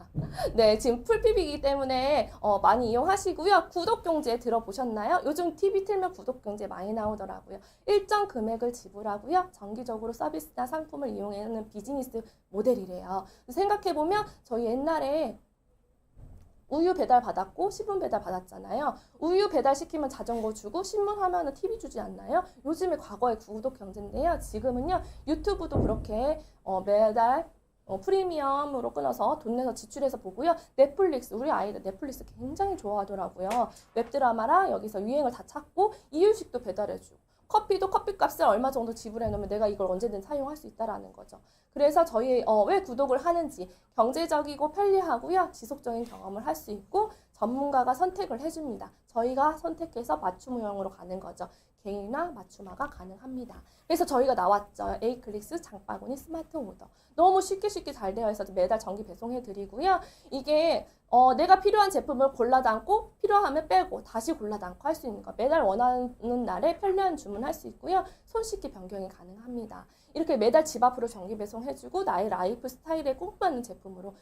네, 지금 풀피비이기 때문에 많이 이용하시고요. 구독경제 들어보셨나요? 요즘 TV 틀면 구독경제 많이 나오더라고요. 일정 금액을 지불하고요. 정기적으로 서비스나 상품을 이용하는 비즈니스 모델이래요. 생각해보면 저희 옛날에 우유 배달 받았고 신문 배달 받았잖아요. 우유 배달 시키면 자전거 주고 신문 하면은 TV 주지 않나요? 요즘에 과거에 구독 경제인데요. 지금은요 유튜브도 그렇게 매달 프리미엄으로 끊어서 돈 내서 지출해서 보고요. 넷플릭스 우리 아이들 넷플릭스 굉장히 좋아하더라고요. 웹드라마랑 여기서 유행을 다 찾고 이유식도 배달해주고 커피도 커피값을 얼마 정도 지불해 놓으면 내가 이걸 언제든 사용할 수 있다라는 거죠. 그래서 저희 왜 구독을 하는지 경제적이고 편리하고요. 지속적인 경험을 할 수 있고 전문가가 선택을 해줍니다. 저희가 선택해서 맞춤형으로 가는 거죠. 개인화 맞춤화가 가능합니다. 그래서 저희가 나왔죠. 에이클릭스 장바구니 스마트 오더. 너무 쉽게 잘 되어 있어서 매달 정기 배송해 드리고요. 이게 내가 필요한 제품을 골라 담고 필요하면 빼고 다시 골라 담고 할 수 있는 거. 매달 원하는 날에 편리한 주문할 수 있고요. 손쉽게 변경이 가능합니다. 이렇게 매달 집 앞으로 정기 배송해주고 나의 라이프 스타일에 꼭 맞는 제품으로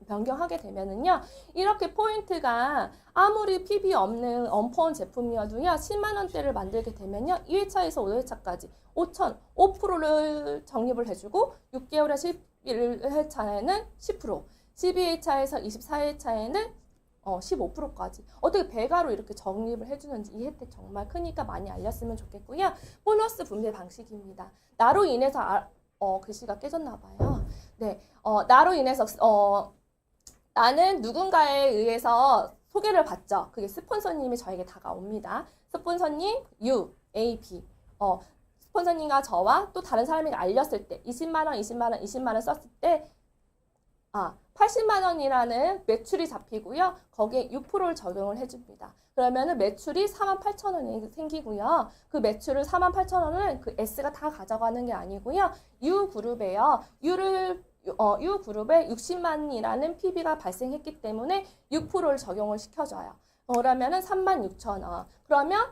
변경하게 되면은요. 이렇게 포인트가 아무리 PB 없는 언포원 제품이어도요. 10만 원대를 만들게 되면요. 2회차에서 5회차까지 5%를 적립을 해주고 6개월에 11회차에는 10%, 12회차에서 24회차에는 15%까지 어떻게 배가로 이렇게 적립을 해주는지 이 혜택 정말 크니까 많이 알렸으면 좋겠고요. 보너스 분배 방식입니다. 나로 인해서 글씨가 깨졌나 봐요. 네, 나로 인해서 나는 누군가에 의해서 소개를 받죠. 그게 스폰서님이 저에게 다가옵니다. 스폰서님 U, A, B 스폰서님과 저와 또 다른 사람에게 알렸을 때 20만 원, 20만 원, 20만 원 썼을 때 80만 원이라는 매출이 잡히고요. 거기에 6%를 적용을 해줍니다. 그러면은 매출이 48,000원이 생기고요. 그 매출을 48,000원을 그 S가 다 가져가는 게 아니고요. U그룹에요. U그룹에 60만이라는 PB가 발생했기 때문에 6%를 적용을 시켜줘요. 그러면은 36,000원. 그러면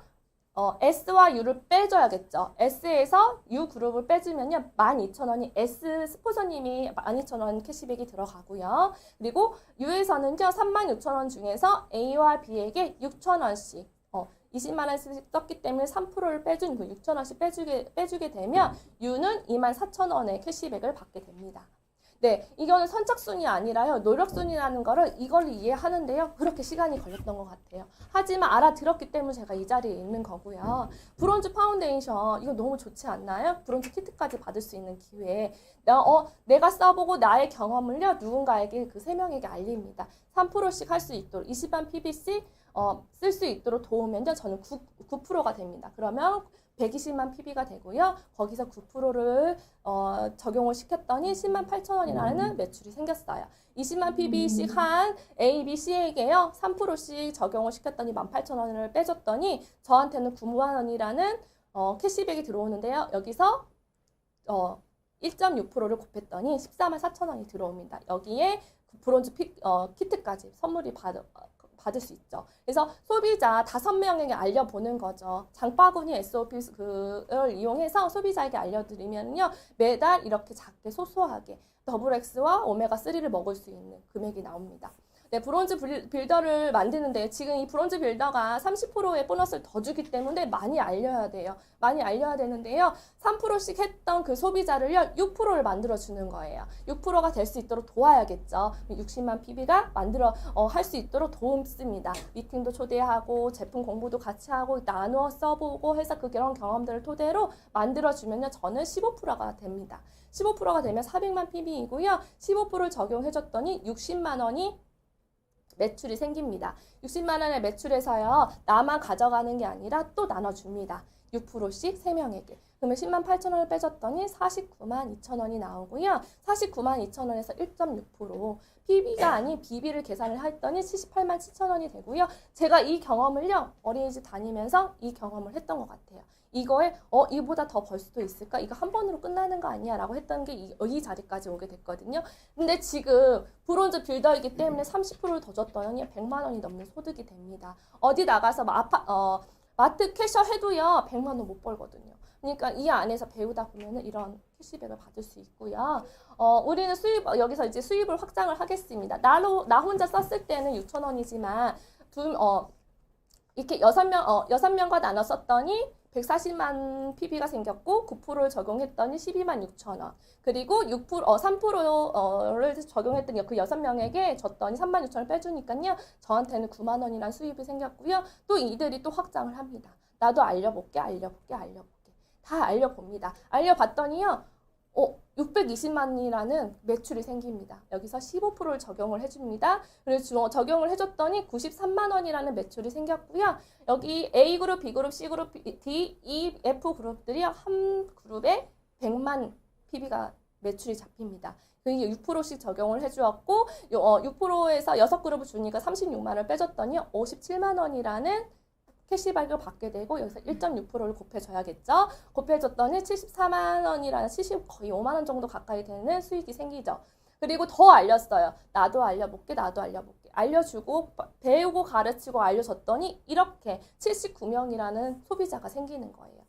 S와 U를 빼줘야겠죠. S에서 U 그룹을 빼주면요. 12,000원이 S 스폰서님이 12,000원 캐시백이 들어가고요. 그리고 U에서는요. 36,000원 중에서 A와 B에게 6,000원씩 20만 원씩 썼기 때문에 3%를 빼준 그 6,000원씩 빼주게 되면 U는 24,000원의 캐시백을 받게 됩니다. 네, 이거는 선착순이 아니라요. 노력순이라는 거를 이걸 이해하는데요. 그렇게 시간이 걸렸던 것 같아요. 하지만 알아들었기 때문에 제가 이 자리에 있는 거고요. 브론즈 파운데이션 이거 너무 좋지 않나요? 브론즈 키트까지 받을 수 있는 기회. 내가 써보고 나의 경험을요. 누군가에게 그 3명에게 알립니다. 3%씩 할 수 있도록 20만 PBC 쓸 수 있도록 도우면요. 저는 9%가 됩니다. 그러면 120만 PB가 되고요. 거기서 9%를 적용을 시켰더니 10만 8천원이라는 매출이 생겼어요. 20만 PB씩 한 A, B, C에게요. 3%씩 적용을 시켰더니 18,000원을 빼줬더니 저한테는 9만 원이라는 캐시백이 들어오는데요. 여기서 1.6%를 곱했더니 14만 4천원이 들어옵니다. 여기에 브론즈 키트까지 선물이 받을 수 있죠. 그래서 소비자 5명에게 알려보는 거죠. 장바구니 SOP를 이용해서 소비자에게 알려드리면요. 매달 이렇게 작게 소소하게 더블X와 오메가3를 먹을 수 있는 금액이 나옵니다. 네, 브론즈 빌더를 만드는데 지금 이 브론즈 빌더가 30%의 보너스를 더 주기 때문에 많이 알려야 돼요. 많이 알려야 되는데요. 3%씩 했던 그 소비자를요. 6%를 만들어주는 거예요. 6%가 될 수 있도록 도와야겠죠. 60만 PB가 할 수 있도록 도움습니다. 미팅도 초대하고 제품 공부도 같이 하고 나누어 써보고 해서 그런 경험들을 토대로 만들어주면요. 저는 15%가 됩니다. 15%가 되면 400만 PB이고요. 15%를 적용해줬더니 60만 원이 매출이 생깁니다. 60만 원의 매출에서요. 나만 가져가는 게 아니라 또 나눠줍니다. 6%씩 3명에게. 그러면 10만 8천원을 빼줬더니 49만 2천원이 나오고요. 49만 2천원에서 1.6% PB가 아닌 BB를 계산을 했더니 78만 7천원이 되고요. 제가 이 경험을요. 어린이집 다니면서 이 경험을 했던 것 같아요. 이거에 이보다 더 벌 수도 있을까? 이거 한 번으로 끝나는 거 아니야? 라고 했던 게 이 자리까지 오게 됐거든요. 근데 지금 브론즈 빌더이기 때문에 30%를 더 줬더니 100만 원이 넘는 소득이 됩니다. 어디 나가서 마트 캐셔 해도요. 100만 원 못 벌거든요. 그러니까 이 안에서 배우다 보면은 이런 캐시백을 받을 수 있고요. 우리는 여기서 이제 수입을 확장을 하겠습니다. 나 혼자 썼을 때는 6,000원이지만 이렇게 6명과 나눠 썼더니 140만 PB가 생겼고 9%를 적용했더니 12만 6천원. 그리고 3%를 적용했더니 그 6명에게 줬더니 3만 6천원을 빼주니까요. 저한테는 9만 원이란 수입이 생겼고요. 또 이들이 또 확장을 합니다. 나도 알려볼게. 다 알려봅니다. 알려봤더니요. 620만이라는 매출이 생깁니다. 여기서 15%를 적용을 해줍니다. 그래서 적용을 해줬더니 93만 원이라는 매출이 생겼고요. 여기 A그룹, B그룹, C그룹, D, E, F 그룹들이 한 그룹에 100만 PB가 매출이 잡힙니다. 그게 6%씩 적용을 해주었고 6%에서 6그룹을 주니까 36만 원을 빼줬더니 57만 원이라는 캐시백을 받게 되고 여기서 1.6%를 곱해줘야겠죠. 곱해줬더니 74만 원이라는 70 거의 5만 원 정도 가까이 되는 수익이 생기죠. 그리고 더 알렸어요. 나도 알려볼게, 나도 알려볼게. 알려주고 배우고 가르치고 알려줬더니 이렇게 79명이라는 소비자가 생기는 거예요.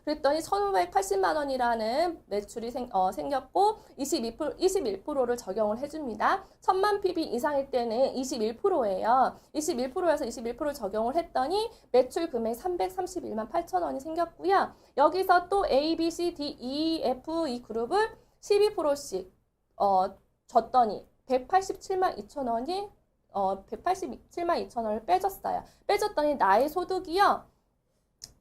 그랬더니 1,580만 원이라는 매출이 생겼고 21%를 적용을 해줍니다. 1,000만 PB 이상일 때는 21%예요. 21%에서 21% 적용을 했더니 매출 금액 331만 8천 원이 생겼고요. 여기서 또 A, B, C, D, E, F 이 그룹을 12%씩 줬더니 187만 2천 원이 187만 2천 원을 빼줬어요. 빼줬더니 나의 소득이요.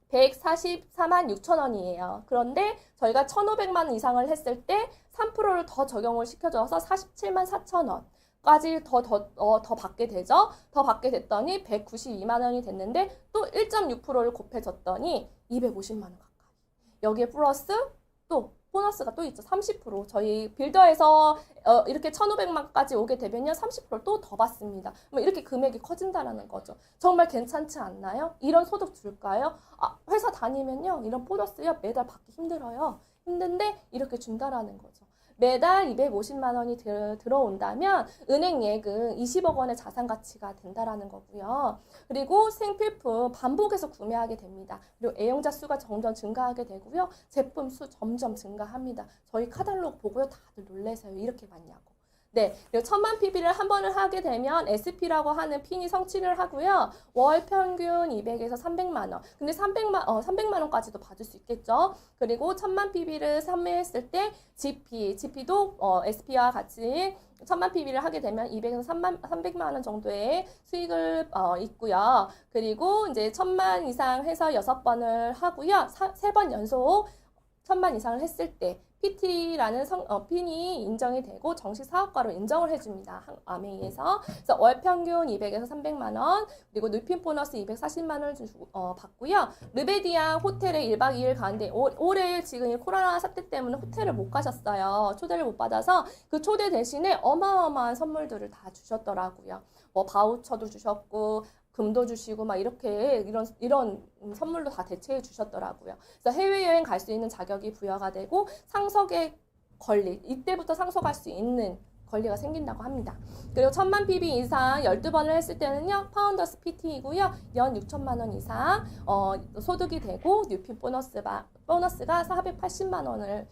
144만 6천 원이에요. 그런데 저희가 1,500만 원 이상을 했을 때 3%를 더 적용을 시켜줘서 47만 4천 원까지 더 받게 되죠. 더 받게 됐더니 192만 원이 됐는데 또 1.6%를 곱해줬더니 250만 원 가까이. 여기에 플러스 또 보너스가 또 있죠. 30%. 저희 빌더에서 이렇게 1,500만까지 오게 되면요. 30%를 또 더 받습니다. 이렇게 금액이 커진다라는 거죠. 정말 괜찮지 않나요? 이런 소득 줄까요? 회사 다니면요. 이런 보너스요. 매달 받기 힘들어요. 힘든데 이렇게 준다라는 거죠. 매달 250만 원이 들어온다면 은행 예금 20억 원의 자산 가치가 된다라는 거고요. 그리고 생필품 반복해서 구매하게 됩니다. 그리고 애용자 수가 점점 증가하게 되고요. 제품 수 점점 증가합니다. 저희 카탈로그 보고요. 다들 놀라세요. 이렇게 많냐고. 네, 그리고 1,000만 PB를 한 번을 하게 되면 SP라고 하는 핀이 성취를 하고요. 월 평균 200에서 300만 원. 근데 300만 원까지도 받을 수 있겠죠. 그리고 1,000만 PB를 판매했을 때 GP도 SP와 같이 1,000만 PB를 하게 되면 200에서 300만 원 정도의 수익을 있고요. 그리고 이제 1,000만 이상 해서 6번을 하고요. 3번 연속 1,000만 이상을 했을 때 PT라는 핀이 인정이 되고 정식 사업가로 인정을 해줍니다. 아메이에서. 그래서 월 평균 200에서 300만 원, 그리고 누핀 보너스 240만 원을 받고요. 르베디아 호텔에 1박 2일 가는데 올해 지금 코로나 사태 때문에 호텔을 못 가셨어요. 초대를 못 받아서 그 초대 대신에 어마어마한 선물들을 다 주셨더라고요. 뭐 바우처도 주셨고 금도 주시고 막 이렇게 이런 선물도 다 대체해 주셨더라고요. 그래서 해외여행 갈 수 있는 자격이 부여가 되고 상속의 권리, 이때부터 상속할 수 있는 권리가 생긴다고 합니다. 그리고 1,000만 PB 이상 12번을 했을 때는요. 파운더스 PT이고요. 연 6천만 원 이상 소득이 되고 뉴핀 보너스가 480만 원을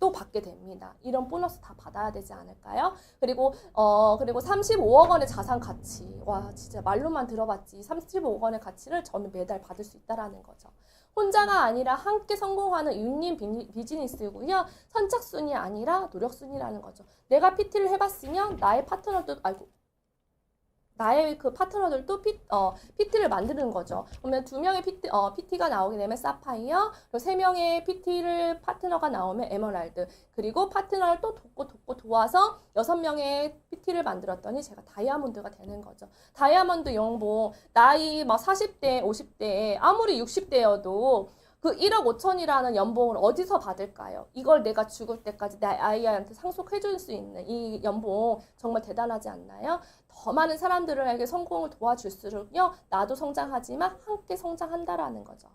또 받게 됩니다. 이런 보너스 다 받아야 되지 않을까요? 그리고 35억 원의 자산 가치. 와, 진짜 말로만 들어봤지. 35억 원의 가치를 저는 매달 받을 수 있다라는 거죠. 혼자가 아니라 함께 성공하는 윈윈 비즈니스고요. 선착순이 아니라 노력순이라는 거죠. 내가 PT를 해봤으면 나의 그 파트너들도 PT를 만드는 거죠. 그러면 2명의 PT가 나오게 되면 사파이어, 그리고 3명의 PT를 파트너가 나오면 에메랄드, 그리고 파트너를 또 돕고 도와서 6명의 PT를 만들었더니 제가 다이아몬드가 되는 거죠. 다이아몬드 연봉, 나이 막 40대, 50대, 아무리 60대여도 그 1억 5천이라는 연봉을 어디서 받을까요? 이걸 내가 죽을 때까지 내 아이한테 상속해줄 수 있는 이 연봉 정말 대단하지 않나요? 더 많은 사람들에게 성공을 도와줄수록요, 나도 성장하지만 함께 성장한다라는 거죠.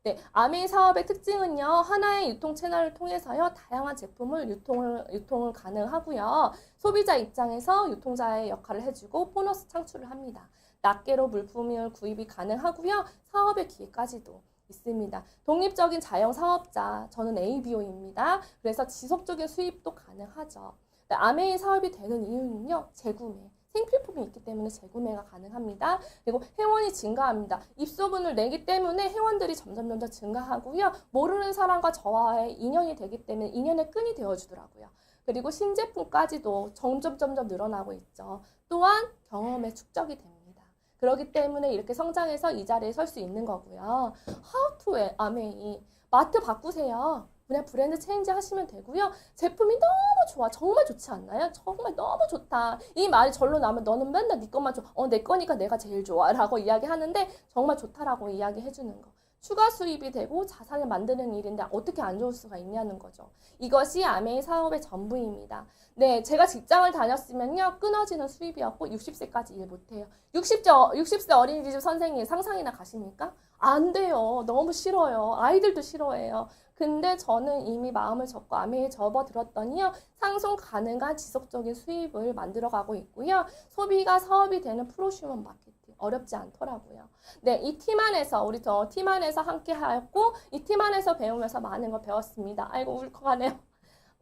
네, 아메이 사업의 특징은요, 하나의 유통 채널을 통해서요, 다양한 제품을 유통을 가능하고요, 소비자 입장에서 유통자의 역할을 해주고 보너스 창출을 합니다. 낱개로 물품을 구입이 가능하고요, 사업의 기회까지도 있습니다. 독립적인 자영 사업자, 저는 ABO입니다. 그래서 지속적인 수입도 가능하죠. 아메이 사업이 되는 이유는요, 재구매. 생필품이 있기 때문에 재구매가 가능합니다. 그리고 회원이 증가합니다. 입소문을 내기 때문에 회원들이 점점 증가하고요. 모르는 사람과 저와의 인연이 되기 때문에 인연의 끈이 되어주더라고요. 그리고 신제품까지도 점점 늘어나고 있죠. 또한 경험의 축적이 됩니다. 그렇기 때문에 이렇게 성장해서 이 자리에 설 수 있는 거고요. How to 아메이. 마트 바꾸세요. 그냥 브랜드 체인지 하시면 되고요. 제품이 너무 좋아. 정말 좋지 않나요? 정말 너무 좋다. 이 말이 절로 나면 너는 맨날 네 것만 좋아. 내 거니까 내가 제일 좋아. 라고 이야기하는데 정말 좋다라고 이야기해 주는 거. 추가 수입이 되고 자산을 만드는 일인데 어떻게 안 좋을 수가 있냐는 거죠. 이것이 아메이 사업의 전부입니다. 네, 제가 직장을 다녔으면요, 끊어지는 수입이었고 60세까지 일 못해요. 60세 어린이집 선생님 상상이나 가십니까? 안 돼요. 너무 싫어요. 아이들도 싫어해요. 근데 저는 이미 마음을 접고 아메이에 접어들었더니요, 상승 가능한 지속적인 수입을 만들어가고 있고요. 소비가 사업이 되는 프로슈먼 마케팅. 어렵지 않더라고요. 네, 이 팀 안에서, 우리 저 팀 안에서 함께 하였고, 이 팀 안에서 배우면서 많은 걸 배웠습니다. 아이고, 울컥하네요.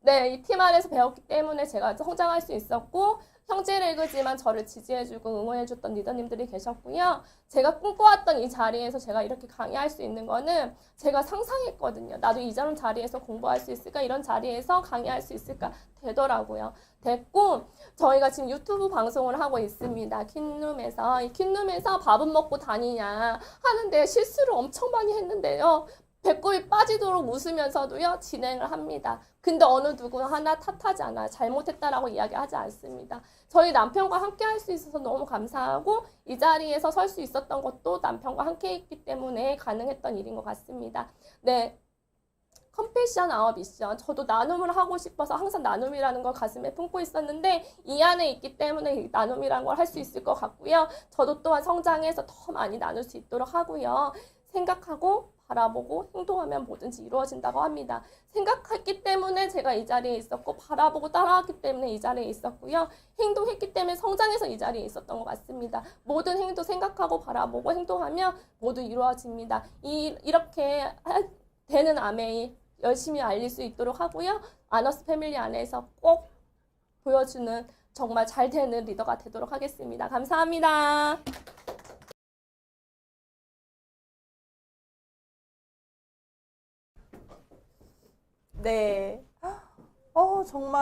네, 이 팀 안에서 배웠기 때문에 제가 성장할 수 있었고, 형제리그지만 저를 지지해주고 응원해줬던 리더님들이 계셨고요. 제가 꿈꿔왔던 이 자리에서 제가 이렇게 강의할 수 있는 거는 제가 상상했거든요. 나도 이런 자리에서 공부할 수 있을까? 이런 자리에서 강의할 수 있을까? 되더라고요. 됐고, 저희가 지금 유튜브 방송을 하고 있습니다. 퀸룸에서. 이 퀸룸에서 밥은 먹고 다니냐 하는데 실수를 엄청 많이 했는데요. 배꼽이 빠지도록 웃으면서도요, 진행을 합니다. 근데 어느 누구 하나 탓하지 않아요. 잘못했다라고 이야기하지 않습니다. 저희 남편과 함께 할 수 있어서 너무 감사하고, 이 자리에서 설 수 있었던 것도 남편과 함께 했기 때문에 가능했던 일인 것 같습니다. 네. 컴패션 아워 미션. 저도 나눔을 하고 싶어서 항상 나눔이라는 걸 가슴에 품고 있었는데 이 안에 있기 때문에 나눔이라는 걸 할 수 있을 것 같고요. 저도 또한 성장해서 더 많이 나눌 수 있도록 하고요. 생각하고 바라보고 행동하면 뭐든지 이루어진다고 합니다. 생각했기 때문에 제가 이 자리에 있었고 바라보고 따라왔기 때문에 이 자리에 있었고요. 행동했기 때문에 성장해서 이 자리에 있었던 것 같습니다. 모든 행동 생각하고 바라보고 행동하면 모두 이루어집니다. 이렇게 되는 아메이 열심히 알릴 수 있도록 하고요. 아너스 패밀리 안에서 꼭 보여주는 정말 잘 되는 리더가 되도록 하겠습니다. 감사합니다. 네. 정말